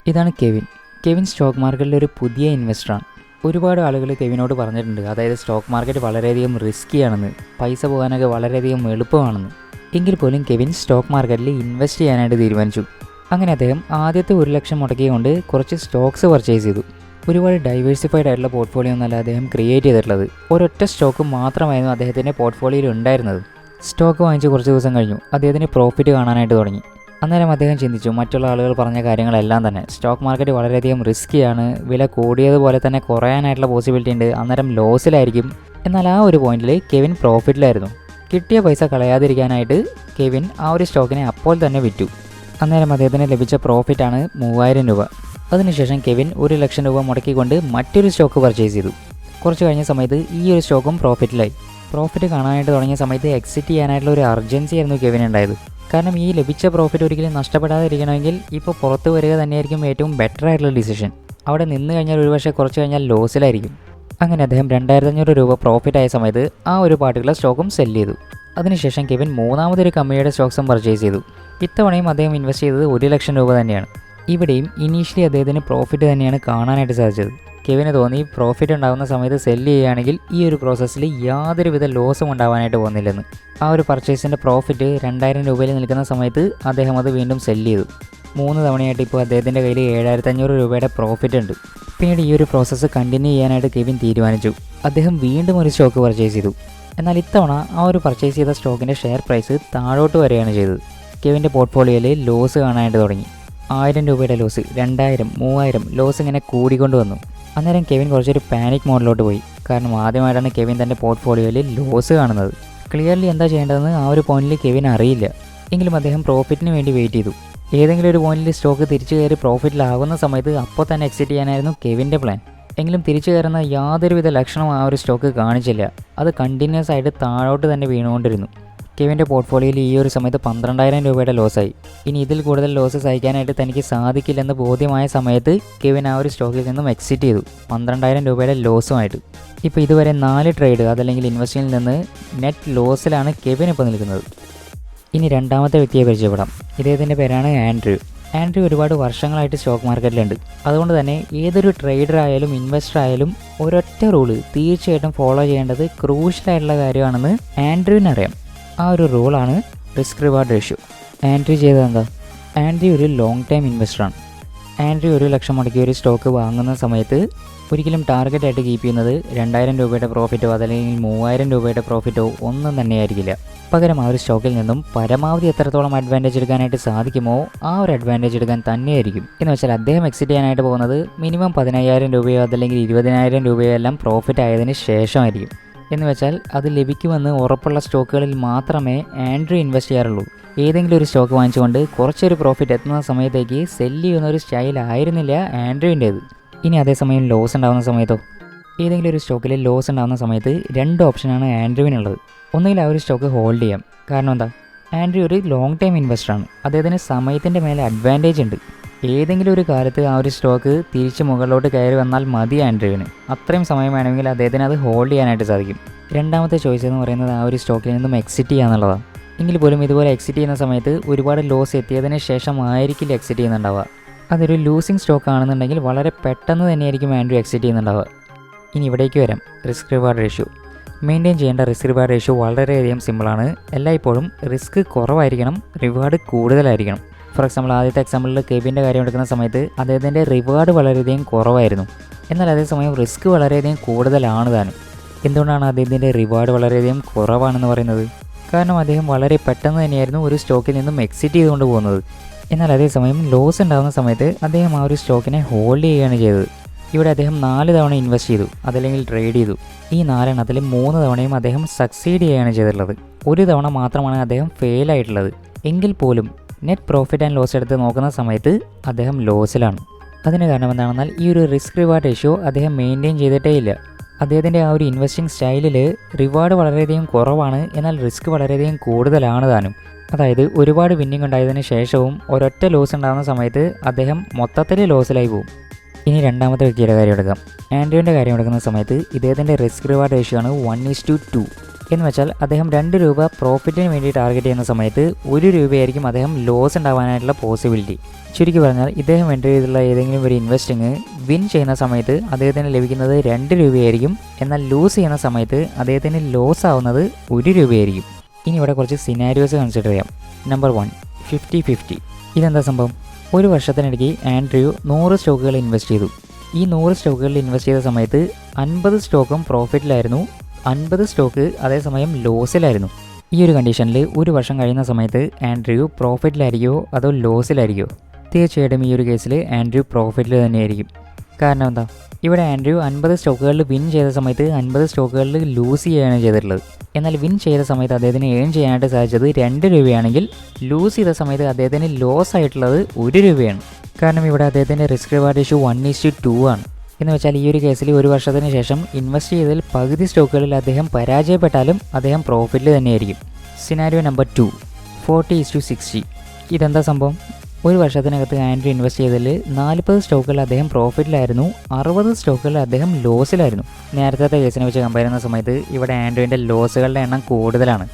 ഇതാണ് Kevin. Kevin stock മാർക്കറ്റിലെ ഒരു പുതിയ ഇൻവെസ്റ്ററാണ്. ഒരുപാട് ആളുകൾ കെവിനോട് പറഞ്ഞിട്ടുണ്ട്, അതായത് സ്റ്റോക്ക് മാർക്കറ്റ് വളരെയധികം റിസ്ക്കിയാണെന്ന്, പൈസ പോകാനൊക്കെ വളരെയധികം എളുപ്പമാണെന്ന്. എങ്കിൽ പോലും കെവിൻ സ്റ്റോക്ക് മാർക്കറ്റിൽ ഇൻവെസ്റ്റ് ചെയ്യാനായിട്ട് തീരുമാനിച്ചു. അങ്ങനെ അദ്ദേഹം ആദ്യത്തെ 1 ലക്ഷം മുടക്കിക്കൊണ്ട് കുറച്ച് സ്റ്റോക്സ് പർച്ചേസ് ചെയ്തു. ഒരുപാട് ഡൈവേഴ്സിഫൈഡ് ആയിട്ടുള്ള പോർട്ട്ഫോളിയോ ഒന്നല്ല അദ്ദേഹം ക്രിയേറ്റ് ചെയ്തിട്ടുള്ളത്. ഒരൊറ്റ സ്റ്റോക്ക് മാത്രമായിരുന്നു അദ്ദേഹത്തിൻ്റെ പോർട്ട്ഫോളിയോയിൽ ഉണ്ടായിരുന്നത്. സ്റ്റോക്ക് വാങ്ങിച്ച് കുറച്ച് ദിവസം കഴിഞ്ഞു അദ്ദേഹത്തിന് പ്രോഫിറ്റ് കാണാനായിട്ട് തുടങ്ങി. അന്നേരം അദ്ദേഹം ചിന്തിച്ചു, മറ്റുള്ള ആളുകൾ പറഞ്ഞ കാര്യങ്ങളെല്ലാം തന്നെ സ്റ്റോക്ക് മാർക്കറ്റ് വളരെയധികം റിസ്ക്കിയാണ്, വില കൂടിയതുപോലെ തന്നെ കുറയാനായിട്ടുള്ള പോസിബിലിറ്റി ഉണ്ട്, അന്നേരം ലോസിലായിരിക്കും. എന്നാൽ ആ ഒരു പോയിന്റിൽ കെവിൻ പ്രോഫിറ്റിലായിരുന്നു. കിട്ടിയ പൈസ കളയാതിരിക്കാനായിട്ട് കെവിൻ ആ ഒരു സ്റ്റോക്കിനെ അപ്പോൾ തന്നെ വിറ്റു. അന്നേരം അദ്ദേഹത്തിന് ലഭിച്ച പ്രോഫിറ്റാണ് 3000 രൂപ. അതിനുശേഷം കെവിൻ 1 ലക്ഷം രൂപ മുടക്കിക്കൊണ്ട് മറ്റൊരു സ്റ്റോക്ക് പർച്ചേസ് ചെയ്തു. കുറച്ച് കഴിഞ്ഞ സമയത്ത് ഈ ഒരു സ്റ്റോക്കും പ്രോഫിറ്റിലായി. പ്രോഫിറ്റ് കാണാനായിട്ട് തുടങ്ങിയ സമയത്ത് എക്സിറ്റ് ചെയ്യാനായിട്ടുള്ള ഒരു അർജൻസി ആയിരുന്നു കെവിൻ ഉണ്ടായത്. കാരണം ഈ ലഭിച്ച പ്രോഫിറ്റ് ഒരിക്കലും നഷ്ടപ്പെടാതിരിക്കണമെങ്കിൽ ഇപ്പോൾ പുറത്ത് വരിക തന്നെയായിരിക്കും ഏറ്റവും ബെറ്റർ ആയിട്ടുള്ള ഡിസിഷൻ. അവിടെ നിന്ന് കഴിഞ്ഞാൽ ഒരുപക്ഷെ കുറച്ച് കഴിഞ്ഞാൽ ലോസിലായിരിക്കും. അങ്ങനെ അദ്ദേഹം 2500 രൂപ പ്രോഫിറ്റ് ആയ സമയത്ത് ആ ഒരു പാർട്ടിക്കുലർ സ്റ്റോക്കും സെല് ചെയ്തു. അതിനുശേഷം കെവിൻ മൂന്നാമതൊരു കമ്പനിയുടെ സ്റ്റോക്സും പർച്ചേസ് ചെയ്തു. ഇത്തവണയും അദ്ദേഹം ഇൻവെസ്റ്റ് ചെയ്തത് 1 ലക്ഷം രൂപ തന്നെയാണ്. ഇവിടെയും ഇനീഷ്യലി അദ്ദേഹത്തിന് പ്രോഫിറ്റ് തന്നെയാണ് കാണാനായിട്ട് സാധിച്ചത്. കെവിന് തോന്നി പ്രോഫിറ്റ് ഉണ്ടാകുന്ന സമയത്ത് സെല്ല് ചെയ്യുകയാണെങ്കിൽ ഈ ഒരു പ്രോസസ്സിൽ യാതൊരുവിധ ലോസും ഉണ്ടാവാനായിട്ട് പോകുന്നില്ലെന്ന്. ആ ഒരു പർച്ചേസിൻ്റെ പ്രോഫിറ്റ് 2000 രൂപയിൽ നിൽക്കുന്ന സമയത്ത് അദ്ദേഹം അത് വീണ്ടും സെല്ല് ചെയ്തു. 3 തവണയായിട്ട് ഇപ്പോൾ അദ്ദേഹത്തിൻ്റെ കയ്യിൽ 7500 രൂപയുടെ പ്രോഫിറ്റ് ഉണ്ട്. പിന്നീട് ഈ ഒരു പ്രോസസ്സ് കണ്ടിന്യൂ ചെയ്യാനായിട്ട് കെവിൻ തീരുമാനിച്ചു. അദ്ദേഹം വീണ്ടും ഒരു സ്റ്റോക്ക് പർച്ചേസ് ചെയ്തു. എന്നാൽ ഇത്തവണ ആ ഒരു പർച്ചേസ് ചെയ്ത സ്റ്റോക്കിൻ്റെ ഷെയർ പ്രൈസ് താഴോട്ട് വരികയാണ് ചെയ്തത്. കെവിൻ്റെ പോർട്ട്ഫോളിയോയിൽ ലോസ് കാണാനായിട്ട് തുടങ്ങി. 1000 രൂപയുടെ ലോസ്, 2000, 3000 ലോസ് ഇങ്ങനെ കൂടിക്കൊണ്ട് വന്നു. അന്നേരം കെവിൻ കുറച്ചൊരു പാനിക് മോഡിലോട്ട് പോയി. കാരണം ആദ്യമായിട്ടാണ് കെവിൻ തൻ്റെ പോർട്ട്ഫോളിയോയിൽ ലോസ് കാണുന്നത്. ക്ലിയർലി എന്താ ചെയ്യേണ്ടതെന്ന് ആ ഒരു പോയിന്റിൽ കെവിൻ അറിയില്ല. എങ്കിലും അദ്ദേഹം പ്രോഫിറ്റിന് വേണ്ടി വെയിറ്റ് ചെയ്തു. ഏതെങ്കിലും ഒരു പോയിന്റിൽ സ്റ്റോക്ക് തിരിച്ചു കയറി പ്രോഫിറ്റിലാകുന്ന സമയത്ത് അപ്പോൾ തന്നെ എക്സിറ്റ് ചെയ്യാനായിരുന്നു കെവിൻ്റെ പ്ലാൻ. എങ്കിലും തിരിച്ചു കയറുന്ന യാതൊരുവിധ ലക്ഷണവും ആ ഒരു സ്റ്റോക്ക് കാണിച്ചില്ല. അത് കണ്ടിന്യൂസ് ആയിട്ട് താഴോട്ട് തന്നെ വീണുകൊണ്ടിരുന്നു. കെവിൻ്റെ പോർട്ട്ഫോളിയോയിൽ ഈ ഒരു സമയത്ത് 12000 രൂപയുടെ ലോസായി. ഇനി ഇതിൽ കൂടുതൽ ലോസ് സഹിക്കാനായിട്ട് തനിക്ക് സാധിക്കില്ലെന്ന് ബോധ്യമായ സമയത്ത് കെവിൻ ആ ഒരു സ്റ്റോക്കിൽ നിന്നും എക്സിറ്റ് ചെയ്തു, 12000 രൂപയുടെ ലോസുമായിട്ട്. ഇപ്പോൾ ഇതുവരെ 4 ട്രേഡ് അതല്ലെങ്കിൽ ഇൻവെസ്റ്റിങ്ങിൽ നിന്ന് നെറ്റ് ലോസിലാണ് കെവിൻ ഇപ്പോൾ നിൽക്കുന്നത്. ഇനി രണ്ടാമത്തെ വ്യക്തിയെ പരിചയപ്പെടാം. ഇദ്ദേഹത്തിൻ്റെ പേരാണ് ആൻഡ്രൂ. ആൻഡ്രൂ ഒരുപാട് വർഷങ്ങളായിട്ട് സ്റ്റോക്ക് മാർക്കറ്റിലുണ്ട്. അതുകൊണ്ട് തന്നെ ഏതൊരു ട്രേഡർ ആയാലും ഇൻവെസ്റ്റർ ആയാലും ഒരൊറ്റ റൂള് തീർച്ചയായിട്ടും ഫോളോ ചെയ്യേണ്ടത് ക്രൂഷ്യലായിട്ടുള്ള കാര്യമാണെന്ന് ആൻഡ്രൂവിനറിയാം. ആ ഒരു റൂളാണ് റിസ്ക് റിവാർഡ് റേഷ്യോ. ആൻഡ്രൂ ചെയ്തതെന്താ? ആൻഡ്രൂ ഒരു ലോങ് ടൈം ഇൻവെസ്റ്ററാണ്. ആൻഡ്രൂ 1 ലക്ഷം മുടക്കി ഒരു സ്റ്റോക്ക് വാങ്ങുന്ന സമയത്ത് ഒരിക്കലും ടാർഗറ്റായിട്ട് കീപ്പ് ചെയ്യുന്നത് 2000 രൂപയുടെ പ്രോഫിറ്റോ അതല്ലെങ്കിൽ 3000 രൂപയുടെ പ്രോഫിറ്റോ ഒന്നും തന്നെയായിരിക്കില്ല. പകരം ആ ഒരു സ്റ്റോക്കിൽ നിന്നും പരമാവധി എത്രത്തോളം അഡ്വാൻറ്റേജ് എടുക്കാനായിട്ട് സാധിക്കുമോ ആ ഒരു അഡ്വാൻറ്റേജ് എടുക്കാൻ തന്നെയായിരിക്കും. എന്ന് വെച്ചാൽ അദ്ദേഹം എക്സിറ്റ് ചെയ്യാനായിട്ട് പോകുന്നത് മിനിമം 15000 രൂപയോ അതല്ലെങ്കിൽ 20000 രൂപയോ എല്ലാം പ്രോഫിറ്റ് ആയതിന് ശേഷമായിരിക്കും. എന്ന് വെച്ചാൽ അത് ലഭിക്കുമെന്ന് ഉറപ്പുള്ള സ്റ്റോക്കുകളിൽ മാത്രമേ ആൻഡ്രൂ ഇൻവെസ്റ്റ് ചെയ്യാറുള്ളൂ. ഏതെങ്കിലും ഒരു സ്റ്റോക്ക് വാങ്ങിച്ചുകൊണ്ട് കുറച്ചൊരു പ്രോഫിറ്റ് എത്തുന്ന സമയത്തേക്ക് സെല്ല് ചെയ്യുന്ന ഒരു സ്റ്റൈൽ ആയിരുന്നില്ല ആൻഡ്രൂവിൻ്റേത്. ഇനി അതേസമയം ലോസ് ഉണ്ടാകുന്ന സമയത്തോ? ഏതെങ്കിലും ഒരു സ്റ്റോക്കിൽ ലോസ് ഉണ്ടാകുന്ന സമയത്ത് 2 ഓപ്ഷനാണ് ആൻഡ്രൂവിനുള്ളത്. ഒന്നുകിൽ ആ ഒരു സ്റ്റോക്ക് ഹോൾഡ് ചെയ്യാം. കാരണം എന്താ? ആൻഡ്രൂ ഒരു ലോങ് ടൈം ഇൻവെസ്റ്ററാണ്. അദ്ദേഹത്തിന് സമയത്തിൻ്റെ മേലെ അഡ്വാൻറ്റേജ് ഉണ്ട്. ഏതെങ്കിലും ഒരു കാലത്ത് ആ ഒരു സ്റ്റോക്ക് തിരിച്ച് മുകളിലോട്ട് കയറി വന്നാൽ മതി ആൻഡ്രൂവിന്. അത്രയും സമയം വേണമെങ്കിൽ അദ്ദേഹത്തിന് അത് ഹോൾഡ് ചെയ്യാനായിട്ട് സാധിക്കും. രണ്ടാമത്തെ ചോയ്സ് എന്ന് പറയുന്നത് ആ ഒരു സ്റ്റോക്കിൽ നിന്നും എക്സിറ്റ് ചെയ്യുക എന്നുള്ളതാണ്. എങ്കിൽ പോലും ഇതുപോലെ എക്സിറ്റ് ചെയ്യുന്ന സമയത്ത് ഒരുപാട് ലോസ് എത്തിയതിന് ശേഷമായിരിക്കില്ല എക്സിറ്റ് ചെയ്യുന്നുണ്ടാവുക. അതൊരു ലൂസിങ് സ്റ്റോക്ക് ആണെന്നുണ്ടെങ്കിൽ വളരെ പെട്ടെന്ന് തന്നെയായിരിക്കും ആൻഡ്രൂ എക്സിറ്റ് ചെയ്യുന്നുണ്ടാവുക. ഇനി ഇവിടേക്ക് വരാം, റിസ്ക് റിവാർഡ് റേഷ്യോ. മെയിൻറ്റെയിൻ ചെയ്യേണ്ട റിസ്ക് റിവാർഡ് റേഷ്യോ വളരെയധികം സിമ്പിളാണ്. എല്ലായ്പ്പോഴും റിസ്ക് കുറവായിരിക്കണം, റിവാർഡ് കൂടുതലായിരിക്കണം. ഫോർ എക്സാമ്പിൾ ആദ്യത്തെ എക്സാമ്പിളിൽ കെവിൻ്റെ കാര്യം എടുക്കുന്ന സമയത്ത് അദ്ദേഹത്തിൻ്റെ റിവാർഡ് വളരെയധികം കുറവായിരുന്നു. എന്നാൽ അതേസമയം റിസ്ക് വളരെയധികം കൂടുതലാണ് താനും. എന്തുകൊണ്ടാണ് അദ്ദേഹത്തിൻ്റെ റിവാർഡ് വളരെയധികം കുറവാണെന്ന് പറയുന്നത്? കാരണം അദ്ദേഹം വളരെ പെട്ടെന്ന് തന്നെയായിരുന്നു ഒരു സ്റ്റോക്കിൽ നിന്നും എക്സിറ്റ് ചെയ്തുകൊണ്ട് പോകുന്നത്. എന്നാൽ അതേസമയം ലോസ് ഉണ്ടാകുന്ന സമയത്ത് അദ്ദേഹം ആ ഒരു സ്റ്റോക്കിനെ ഹോൾഡ് ചെയ്യുകയാണ് ചെയ്തത്. ഇവിടെ അദ്ദേഹം 4 തവണ ഇൻവെസ്റ്റ് ചെയ്തു അതല്ലെങ്കിൽ ട്രേഡ് ചെയ്തു. ഈ 4 എണ്ണത്തിൽ 3 തവണയും അദ്ദേഹം സക്സീഡ് ചെയ്യുകയാണ് ചെയ്തിട്ടുള്ളത്. 1 തവണ മാത്രമാണ് അദ്ദേഹം ഫെയിൽ ആയിട്ടുള്ളത്. എങ്കിൽ പോലും നെറ്റ് പ്രോഫിറ്റ് ആൻഡ് ലോസ് എടുത്ത് നോക്കുന്ന സമയത്ത് അദ്ദേഹം ലോസിലാണ്. അതിന് കാരണം എന്താണെന്നാൽ ഈ ഒരു റിസ്ക് റിവാർഡ് റേഷ്യോ അദ്ദേഹം മെയിൻറ്റെയിൻ ചെയ്തിട്ടേ ഇല്ല. അദ്ദേഹത്തിൻ്റെ ആ ഒരു ഇൻവെസ്റ്റിംഗ് സ്റ്റൈലിൽ റിവാർഡ് വളരെയധികം കുറവാണ്, എന്നാൽ റിസ്ക് വളരെയധികം കൂടുതലാണ് താനും. അതായത് ഒരുപാട് വിന്നിങ് ഉണ്ടായതിന് ശേഷവും ഒരൊറ്റ ലോസ് ഉണ്ടാകുന്ന സമയത്ത് അദ്ദേഹം മൊത്തത്തിൽ ലോസിലായി പോകും. ഇനി രണ്ടാമത്തെ വ്യക്തിയുടെ കാര്യം എടുക്കാം. ആൻഡ്രൂവിൻ്റെ കാര്യം എടുക്കുന്ന സമയത്ത് ഇദ്ദേഹത്തിൻ്റെ റിസ്ക് റിവാർഡ് റേഷ്യോ ആണ് 1:2. എന്ന് വെച്ചാൽ അദ്ദേഹം 2 രൂപ പ്രോഫിറ്റിന് വേണ്ടി ടാർഗറ്റ് ചെയ്യുന്ന സമയത്ത് 1 രൂപയായിരിക്കും അദ്ദേഹം ലോസ് ഉണ്ടാവാനായിട്ടുള്ള പോസിബിലിറ്റി. ചുരുക്കി പറഞ്ഞാൽ ഇദ്ദേഹം എൻ്റർ ചെയ്തിട്ടുള്ള ഏതെങ്കിലും ഒരു ഇൻവെസ്റ്റിങ് വിൻ ചെയ്യുന്ന സമയത്ത് അദ്ദേഹത്തിന് ലഭിക്കുന്നത് 2 രൂപയായിരിക്കും. എന്നാൽ ലൂസ് ചെയ്യുന്ന സമയത്ത് അദ്ദേഹത്തിന് ലോസ് ആവുന്നത് 1 രൂപയായിരിക്കും. ഇനി ഇവിടെ കുറച്ച് സിനാരിയോസ് കൺസിഡർ ചെയ്യാം. നമ്പർ 1, 50-50. ഇതെന്താ സംഭവം? ഒരു വർഷത്തിനിടയ്ക്ക് ആൻഡ്രൂ 100 സ്റ്റോക്കുകൾ ഇൻവെസ്റ്റ് ചെയ്തു. ഈ 100 സ്റ്റോക്കുകളിൽ ഇൻവെസ്റ്റ് ചെയ്ത സമയത്ത് 50 സ്റ്റോക്കും പ്രോഫിറ്റിലായിരുന്നു, 50 സ്റ്റോക്ക് അതേസമയം ലോസിലായിരുന്നു. ഈ ഒരു കണ്ടീഷനിൽ ഒരു വർഷം കഴിയുന്ന സമയത്ത് ആൻഡ്രൂ പ്രോഫിറ്റിലായിരിക്കുമോ അതോ ലോസിലായിരിക്കുമോ? തീർച്ചയായിട്ടും ഈ ഒരു കേസിൽ ആൻഡ്രൂ പ്രോഫിറ്റിൽ തന്നെയായിരിക്കും. കാരണം എന്താ? ഇവിടെ ആൻഡ്രൂ 50 സ്റ്റോക്കുകളിൽ വിൻ ചെയ്ത സമയത്ത് 50 സ്റ്റോക്കുകളിൽ ലൂസ് ചെയ്യുകയാണ് ചെയ്തിട്ടുള്ളത്. എന്നാൽ വിൻ ചെയ്ത സമയത്ത് അദ്ദേഹത്തിന് ഏൺ ചെയ്യാനായിട്ട് സാധിച്ചത് 2 രൂപയാണെങ്കിൽ ലൂസ് ചെയ്ത സമയത്ത് അദ്ദേഹത്തിന് ലോസ് ആയിട്ടുള്ളത് 1 രൂപയാണ്. കാരണം ഇവിടെ അദ്ദേഹത്തിൻ്റെ റിസ്ക് റിവാർഡ് റേഷ്യോ 1:2 ആണ്. എന്ന് വെച്ചാൽ ഈ ഒരു കേസിൽ ഒരു വർഷത്തിന് ശേഷം ഇൻവെസ്റ്റ് ചെയ്തതിൽ പകുതി സ്റ്റോക്കുകളിൽ അദ്ദേഹം പരാജയപ്പെട്ടാലും അദ്ദേഹം പ്രോഫിറ്റിൽ തന്നെയായിരിക്കും. Scenario number 2, 40:60. ഇതെന്താ സംഭവം? ഒരു വർഷത്തിനകത്ത് ആൻഡ്രൂ ഇൻവെസ്റ്റ് ചെയ്തതിൽ 40 സ്റ്റോക്കുകളിൽ അദ്ദേഹം പ്രോഫിറ്റിലായിരുന്നു, 60 സ്റ്റോക്കുകളിൽ അദ്ദേഹം ലോസിലായിരുന്നു. നേരത്തെ കേസിനെ വെച്ച് കമ്പയർ ചെയ്യുന്ന സമയത്ത് ഇവിടെ ആൻഡ്രൂവിൻ്റെ ലോസുകളുടെ എണ്ണം കൂടുതലാണ്.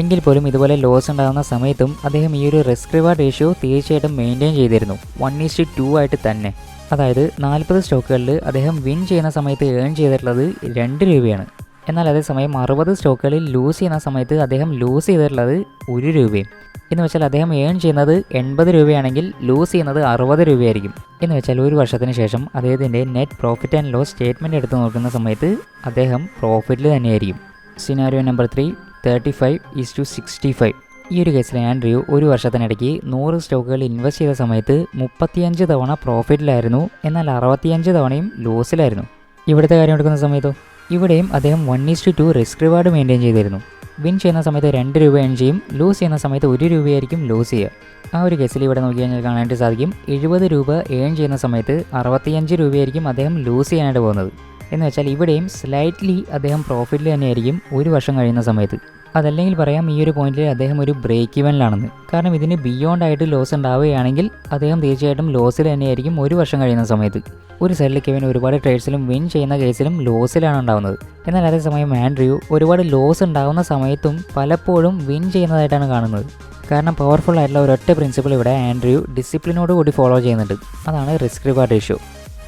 എങ്കിൽ പോലും ഇതുപോലെ ലോസ് ഉണ്ടാകുന്ന സമയത്തും അദ്ദേഹം ഈ ഒരു റിസ്ക് റിവാർഡ് റേഷ്യോ തീർച്ചയായിട്ടും മെയിൻറ്റെയിൻ ചെയ്തിരുന്നു 1:2 ആയിട്ട് തന്നെ. അതായത് 40 സ്റ്റോക്കുകളിൽ അദ്ദേഹം വിൻ ചെയ്യുന്ന സമയത്ത് ഏൺ ചെയ്തിട്ടുള്ളത് 2 രൂപയാണ്. എന്നാൽ അതേസമയം 60 സ്റ്റോക്കുകളിൽ ലൂസ് ചെയ്യുന്ന സമയത്ത് അദ്ദേഹം ലൂസ് ചെയ്തിട്ടുള്ളത് 1 രൂപയും. എന്ന് വെച്ചാൽ അദ്ദേഹം ഏൺ ചെയ്യുന്നത് 80 രൂപയാണെങ്കിൽ ലൂസ് ചെയ്യുന്നത് 60 രൂപയായിരിക്കും. എന്ന് വെച്ചാൽ ഒരു വർഷത്തിന് ശേഷം അദ്ദേഹത്തിൻ്റെ net profit and loss statement എടുത്ത് നോക്കുന്ന സമയത്ത് അദ്ദേഹം പ്രോഫിറ്റിൽ തന്നെയായിരിക്കും. Scenario number 3, 35:65. ഈ ഒരു കേസിൽ ആൻഡ്രൂ ഒരു വർഷത്തിനിടയ്ക്ക് 100 സ്റ്റോക്കുകൾ ഇൻവെസ്റ്റ് ചെയ്ത സമയത്ത് 35 തവണ പ്രോഫിറ്റിലായിരുന്നു, എന്നാൽ 65 തവണയും ലോസിലായിരുന്നു. ഇവിടുത്തെ കാര്യം എടുക്കുന്ന സമയത്തോ ഇവിടെയും അദ്ദേഹം 1:2 റിസ്ക് റിവാർഡ് മെയിൻറ്റെയിൻ ചെയ്തിരുന്നു. വിൻ ചെയ്യുന്ന സമയത്ത് 2 രൂപ ഏൺ ചെയ്യും, ലൂസ് ചെയ്യുന്ന സമയത്ത് 1 രൂപയായിരിക്കും ലൂസ് ചെയ്യുക. ആ ഒരു കേസിൽ ഇവിടെ നോക്കി കഴിഞ്ഞാൽ കാണാനായിട്ട് സാധിക്കും 70 രൂപ ഏൺ ചെയ്യുന്ന സമയത്ത് 65 രൂപയായിരിക്കും അദ്ദേഹം ലൂസ് ചെയ്യാനായിട്ട് പോകുന്നത്. എന്ന് വെച്ചാൽ ഇവിടെയും സ്ലൈറ്റ്ലി അദ്ദേഹം പ്രോഫിറ്റിൽ തന്നെയായിരിക്കും ഒരു വർഷം കഴിയുന്ന സമയത്ത്. അതല്ലെങ്കിൽ പറയാം ഈ ഒരു പോയിന്റിൽ അദ്ദേഹം ഒരു ബ്രേക്ക് ഇവനിലാണെന്ന്. കാരണം ഇതിന് ബിയോണ്ട് ആയിട്ട് ലോസ് ഉണ്ടാവുകയാണെങ്കിൽ അദ്ദേഹം തീർച്ചയായിട്ടും ലോസിൽ തന്നെയായിരിക്കും ഒരു വർഷം കഴിയുന്ന സമയത്ത്. ഒരു സൈഡിൽ കെവിൻ ഒരുപാട് ട്രേഡ്സിലും വിൻ ചെയ്യുന്ന കേസിലും ലോസിലാണ് ഉണ്ടാകുന്നത്. എന്നാൽ അതേസമയം ആൻഡ്രൂ ഒരുപാട് ലോസ് ഉണ്ടാകുന്ന സമയത്തും പലപ്പോഴും വിൻ ചെയ്യുന്നതായിട്ടാണ് കാണുന്നത്. കാരണം പവർഫുൾ ആയിട്ടുള്ള ഒരൊറ്റ പ്രിൻസിപ്പിൾ ഇവിടെ ആൻഡ്രൂ ഡിസിപ്ലിനോട് കൂടി ഫോളോ ചെയ്യുന്നുണ്ട്. അതാണ് റിസ്ക് റിവാർഡ് റേഷ്യോ.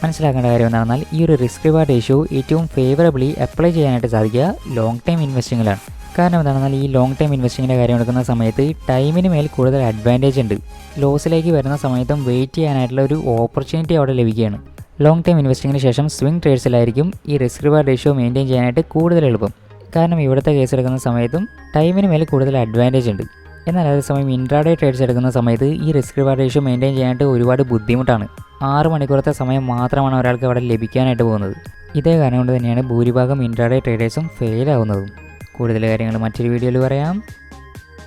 മനസ്സിലാക്കേണ്ട കാര്യം എന്താണെന്നാൽ ഈ ഒരു റിസ്ക് റിവാർഡ് റേഷ്യോ ഏറ്റവും ഫേവറബിളി അപ്ലൈ ചെയ്യാനായിട്ട് സാധിക്കുക ലോങ് ടൈം ഇൻവെസ്റ്റിങ്ങിലാണ്. കാരണം എന്താണെന്നാൽ ഈ ലോങ് ടൈം ഇൻവെസ്റ്റിങ്ങിൻ്റെ കാര്യം എടുക്കുന്ന സമയത്ത് ടൈമിന് മേൽ കൂടുതൽ അഡ്വാൻറ്റേജ് ഉണ്ട്. ലോസിലേക്ക് വരുന്ന സമയത്തും വെയിറ്റ് ചെയ്യാനായിട്ടുള്ള ഒരു ഓപ്പർച്യൂണിറ്റി അവിടെ ലഭിക്കുകയാണ്. ലോങ് ടൈം ഇൻവെസ്റ്റിങ്ങിന് ശേഷം സ്വിംഗ് ട്രേഡ്സിലായിരിക്കും ഈ റിസ്ക് റിവാർഡ് റേഷ്യോ മെയിൻറ്റെയിൻ ചെയ്യാനായിട്ട് കൂടുതൽ എളുപ്പം. കാരണം ഇവിടുത്തെ കേസ് എടുക്കുന്ന സമയത്തും ടൈമിന് മേൽ കൂടുതൽ അഡ്വാൻറ്റേജ് ഉണ്ട്. എന്നാൽ അതേസമയം ഇൻട്രാഡേ ട്രേഡ്സ് എടുക്കുന്ന സമയത്ത് ഈ റിസ്ക് റിവാർഡ് റേഷ്യോ മെയിൻറ്റെയിൻ ചെയ്യാനായിട്ട് ഒരുപാട് ബുദ്ധിമുട്ടാണ്. 6 മണിക്കൂറത്തെ സമയം മാത്രമാണ് ഒരാൾക്ക് അവിടെ ലഭിക്കാനായിട്ട് പോകുന്നത്. ഇതേ കാരണം കൊണ്ട് തന്നെയാണ് ഭൂരിഭാഗം ഇൻട്രാഡേ ട്രേഡേഴ്സും ഫെയിൽ ആവുന്നതും. കൂടുതൽ കാര്യങ്ങൾ മറ്റൊരു വീഡിയോയിൽ പറയാം.